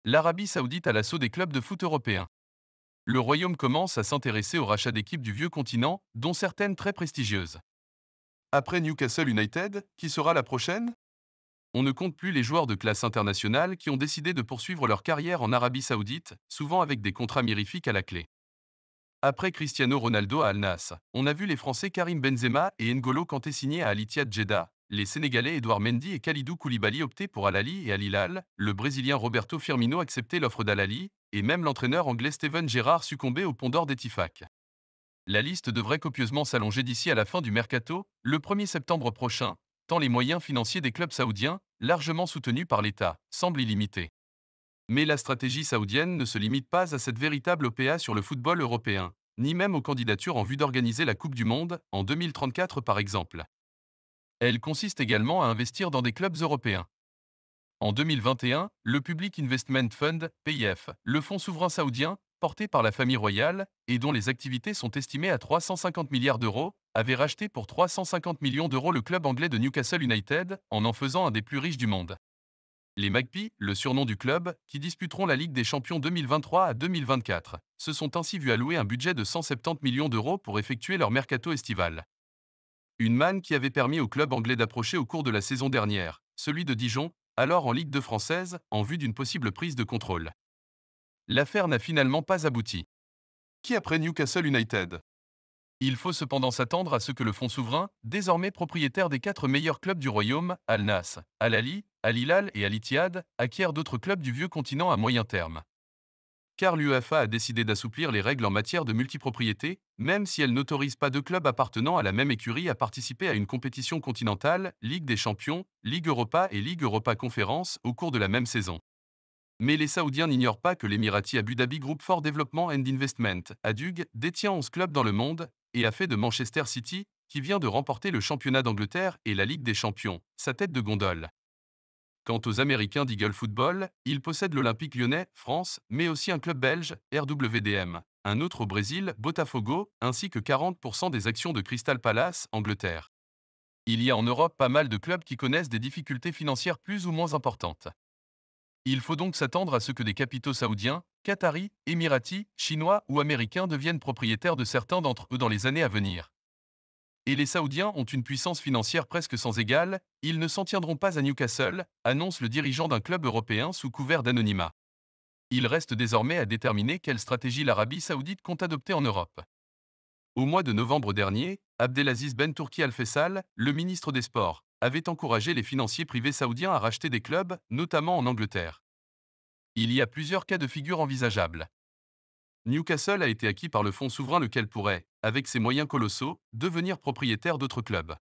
L'Arabie Saoudite à l'assaut des clubs de foot européens. Le Royaume commence à s'intéresser au rachat d'équipes du vieux continent, dont certaines très prestigieuses. Après Newcastle United, qui sera la prochaine? On ne compte plus les joueurs de classe internationale qui ont décidé de poursuivre leur carrière en Arabie Saoudite, souvent avec des contrats mirifiques à la clé. Après Cristiano Ronaldo à Al Nassr, on a vu les Français Karim Benzema et N'Golo Kanté signer à Al Ittihad Jeddah, les Sénégalais Edouard Mendy et Kalidou Koulibaly opter pour Al Ahly et Al Hilal, le Brésilien Roberto Firmino accepter l'offre d'Al Ahly, et même l'entraîneur anglais Steven Gerrard succomber au Pont d'Or d'Etifak. La liste devrait copieusement s'allonger d'ici à la fin du mercato, le 1er septembre prochain, tant les moyens financiers des clubs saoudiens, largement soutenus par l'État, semblent illimités. Mais la stratégie saoudienne ne se limite pas à cette véritable OPA sur le football européen, ni même aux candidatures en vue d'organiser la Coupe du Monde, en 2034 par exemple. Elle consiste également à investir dans des clubs européens. En 2021, le Public Investment Fund, PIF, le fonds souverain saoudien, porté par la famille royale, et dont les activités sont estimées à 350 milliards d'euros, avait racheté pour 350 millions d'euros le club anglais de Newcastle United, en faisant un des plus riches du monde. Les Magpies, le surnom du club, qui disputeront la Ligue des Champions 2023 à 2024, se sont ainsi vus allouer un budget de 170 millions d'euros pour effectuer leur mercato estival. Une manne qui avait permis au club anglais d'approcher au cours de la saison dernière, celui de Dijon, alors en Ligue 2 française, en vue d'une possible prise de contrôle. L'affaire n'a finalement pas abouti. Qui après Newcastle United? Il faut cependant s'attendre à ce que le fonds souverain, désormais propriétaire des 4 meilleurs clubs du royaume, Al Nassr, Al Ahly, Al Hilal et Al Ittihad, acquiert d'autres clubs du vieux continent à moyen terme. Car l'UEFA a décidé d'assouplir les règles en matière de multipropriété, même si elle n'autorise pas deux clubs appartenant à la même écurie à participer à une compétition continentale, Ligue des Champions, Ligue Europa et Ligue Europa Conférence au cours de la même saison. Mais les Saoudiens n'ignorent pas que l'Emirati Abu Dhabi Group for Development and Investment, ADUG, détient 11 clubs dans le monde et a fait de Manchester City, qui vient de remporter le championnat d'Angleterre et la Ligue des Champions, sa tête de gondole. Quant aux Américains d'Eagle Football, ils possèdent l'Olympique lyonnais, France, mais aussi un club belge, RWDM, un autre au Brésil, Botafogo, ainsi que 40% des actions de Crystal Palace, Angleterre. Il y a en Europe pas mal de clubs qui connaissent des difficultés financières plus ou moins importantes. Il faut donc s'attendre à ce que des capitaux saoudiens, qataris, émiratis, chinois ou américains deviennent propriétaires de certains d'entre eux dans les années à venir. Et les Saoudiens ont une puissance financière presque sans égale, ils ne s'en tiendront pas à Newcastle, annonce le dirigeant d'un club européen sous couvert d'anonymat. Il reste désormais à déterminer quelle stratégie l'Arabie Saoudite compte adopter en Europe. Au mois de novembre dernier, Abdelaziz Ben Turki Al Faisal, le ministre des Sports, avait encouragé les financiers privés saoudiens à racheter des clubs, notamment en Angleterre. Il y a plusieurs cas de figure envisageables. Newcastle a été acquis par le fonds souverain lequel pourrait, avec ses moyens colossaux, devenir propriétaire d'autres clubs.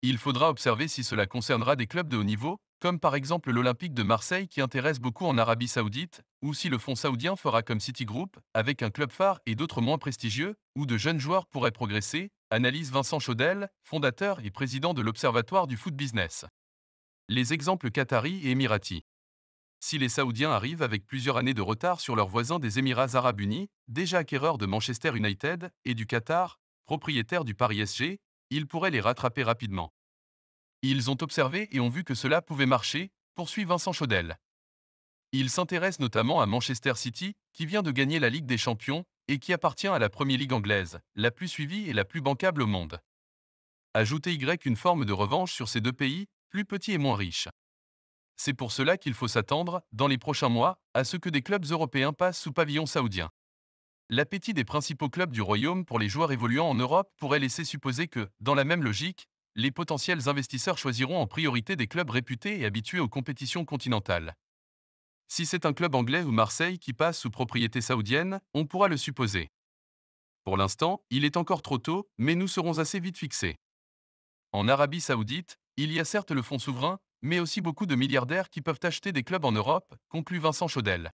Il faudra observer si cela concernera des clubs de haut niveau, comme par exemple l'Olympique de Marseille qui intéresse beaucoup en Arabie Saoudite, ou si le fonds saoudien fera comme Citigroup, avec un club phare et d'autres moins prestigieux, où de jeunes joueurs pourraient progresser, analyse Vincent Chaudel, fondateur et président de l'Observatoire du foot business. Les exemples qataris et émiratis. Si les Saoudiens arrivent avec plusieurs années de retard sur leurs voisins des Émirats arabes unis, déjà acquéreurs de Manchester United, et du Qatar, propriétaires du Paris SG, ils pourraient les rattraper rapidement. Ils ont observé et ont vu que cela pouvait marcher, poursuit Vincent Chaudel. Ils s'intéressent notamment à Manchester City, qui vient de gagner la Ligue des Champions, et qui appartient à la Premier League anglaise, la plus suivie et la plus bancable au monde. Ajoutez une forme de revanche sur ces deux pays, plus petits et moins riches. C'est pour cela qu'il faut s'attendre, dans les prochains mois, à ce que des clubs européens passent sous pavillon saoudien. L'appétit des principaux clubs du royaume pour les joueurs évoluant en Europe pourrait laisser supposer que, dans la même logique, les potentiels investisseurs choisiront en priorité des clubs réputés et habitués aux compétitions continentales. Si c'est un club anglais ou Marseille qui passe sous propriété saoudienne, on pourra le supposer. Pour l'instant, il est encore trop tôt, mais nous serons assez vite fixés. En Arabie Saoudite, il y a certes le fonds souverain, mais aussi beaucoup de milliardaires qui peuvent acheter des clubs en Europe, conclut Vincent Chaudel.